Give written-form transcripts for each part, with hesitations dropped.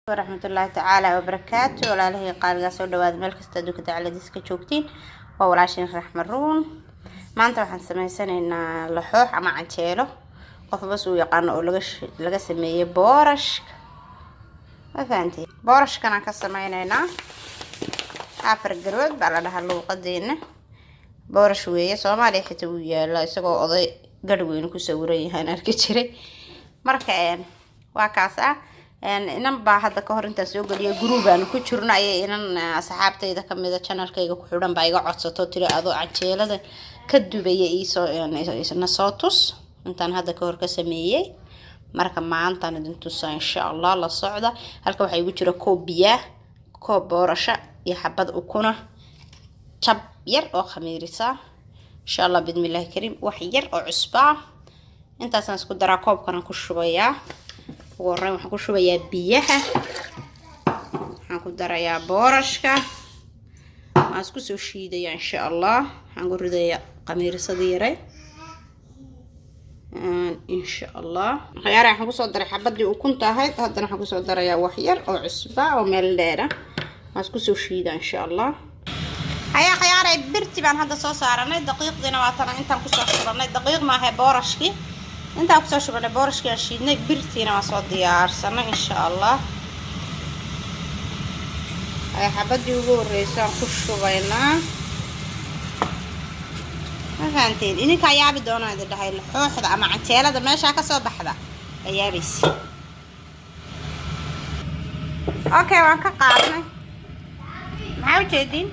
ورحمة الله تعالى وبركاته. ولا له قال قاسو دواد مeel kasta dukada caladiska joogtiin waa walaashin raxmad ruun. maanta waxaan sameysanaynaa laxoox ama canjeelo qof bas uu yaqaan oo laga sameeyay boorash. ma fahanteen boorashkana ka sameynaynaa afar garwood baa la dhahaa luuqadeena. boorash weeye Soomaaliya xitaa uu yaala isagoo oday garweyn ku sawiran yahay arki jiray. marka waa kaas inan baa hadda ka hor inta soo galiya group aan ku jirno ayay inan asxaabtayda kamida channelkayga ku xidhan baa iga codsato tiri adoo canjeelada ka dubaya isna soo tus intaan hadda ka hor ka sameeyay. marka maanta idin tusaa insha Allah la socda. halka waxa igu jira koob biyo, koob boorasho iyo xabad ukuna, jab yar oo khamiirisa insha Allah bidmillaah kariim, wax yar oo cusba intaasaan isku daraa koobkan ku shubayaa. warray waxaan ku shubayaa biyaha, waxaan ku darayaa boorashka, waan isku soo shiidayaa insha Allah. waxaan ku ridayaa khamiirsadii yare insha Allah. waxyaalaha waxaan ku soo daray xabadii ukunta ahayd, haddana waxaan ku soo darayaa wax yar oo cusba oo meel dheer ah, waan isku soo shiidaa insha Allah. khayaaray birti baan hadda soo saaranay, daqiiqdiina waa tan intaan ku soo shubanay. daqiiq ma aha boorashkii inta ku soo shubanay boorashkii aan shiidnay, birtiina waa soo diyaarsanay insha Allah. ay xabadii ugu horeysay ku shubaynaa. ma fahanteen idinka yaabi doonaa idin dhahay laxooxda ama canjeelada meesha ka soo baxda ayaabays. okay waan ka qaadnay, maxaa u jeedin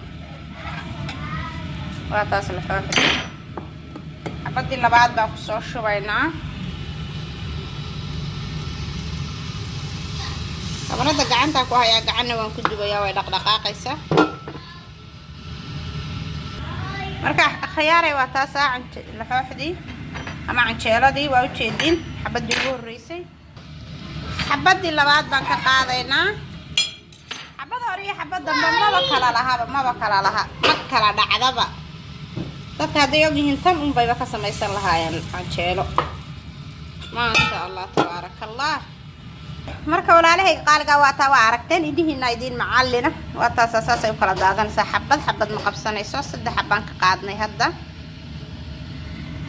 waa taas laxooxda. xabadii labaad baan ku soo shubaynaa. kamarada gacanta ku hayaa, gacanna waan ku dubayaa, way dhaqdhaqaaqaysaa. marka khayaaray waa taas laxooxdii ama canjeeladii waa u jeedin xabadii ugu horeysay. xabadii labaad baan ka qaadaynaa. xabad hore iyo xabad dambe maba kala laha ma kala dhacdaba. dadka hadday ogyihiin tan unbayba ka samaysan lahaayeen canjeelo. maasha Allah tabaarakallah. marka walaalahay qaaliga waa taa waa aragteen idihiina idin macallina waa taas asaas ay u kala daadanaysaa. xabad ma qabsanayso, saddex xabaan ka qaadnay hadda.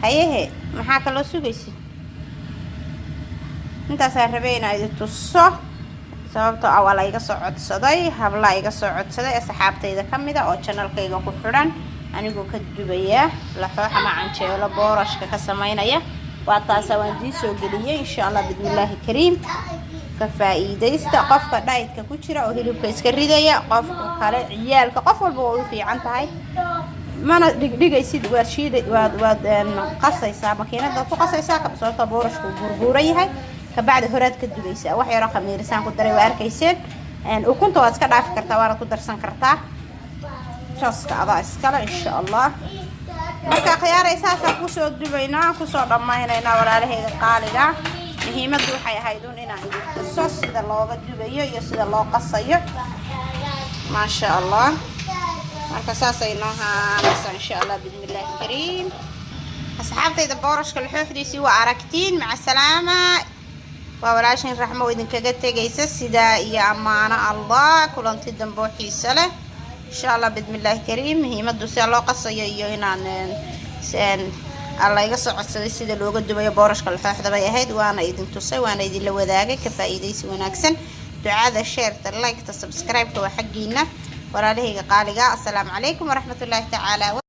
hayehe maxaa kaloo sugaysi intaas aan rabay inaan idin tuso sababtoo ah waa la iga soo codsaday, habla iga soo codsaday asxaabtayda kamida oo channelkayga ku xidhan anigoo ka dubaya laxoox ama canjeelo boorashka ka sameynaya. waa taas waan idin soo geliyay insha Allah bidmillaahi kariim. ka faa'iideysta qofka diet-ka ku jira oo hilibka iska ridaya, qofka kale ciyaalka, qof walba oo u fiican tahay. mana dhigaysid waa shiiday waad qasaysaa makiinada ku qasaysaa ka soo boorashku burburan yahay ka bacdi horaad ka dubaysaa. wax yar oo khamiirsan ku daray waa arkayseen. ukunta waad iska dhaafi kartaa, waana ku darsan kartaa jooska adaa iskala insha Allah. marka khiyaaray saasaan ku soo dubaynaa, ku soo dhammaynaynaa walaalahayga qaaliga. muhiimaddu waxay ahayd inaan idin tuso sida looga dubayo iyo sida loo qasayo. maasha Allah. marka saasay noo haanaysaa insha Allah bidmillaah kariim. asxaabtayda boorashka laxooxdiisii waa aragtiin. maca salaama. waa walaashin raxmo idinkaga tegaysa sidaa iyo ammaano Allah. kulanti dambe oo xiiso leh insha Allah bidmillaah kariim. muhiimaddu sida loo qasayo iyo inaan alla iga soo codsaday sida looga dubayo boorashka laxooxda bay ahayd, waana idin tusay, waana idin la wadaagay. ka faa'iideysi wanaagsan. ducada, share-ta, like-ta, subscribe-ta waa xaqiina walaalahayga qaaliga. assalaamu calaykum waraxmatullaahi tacaala.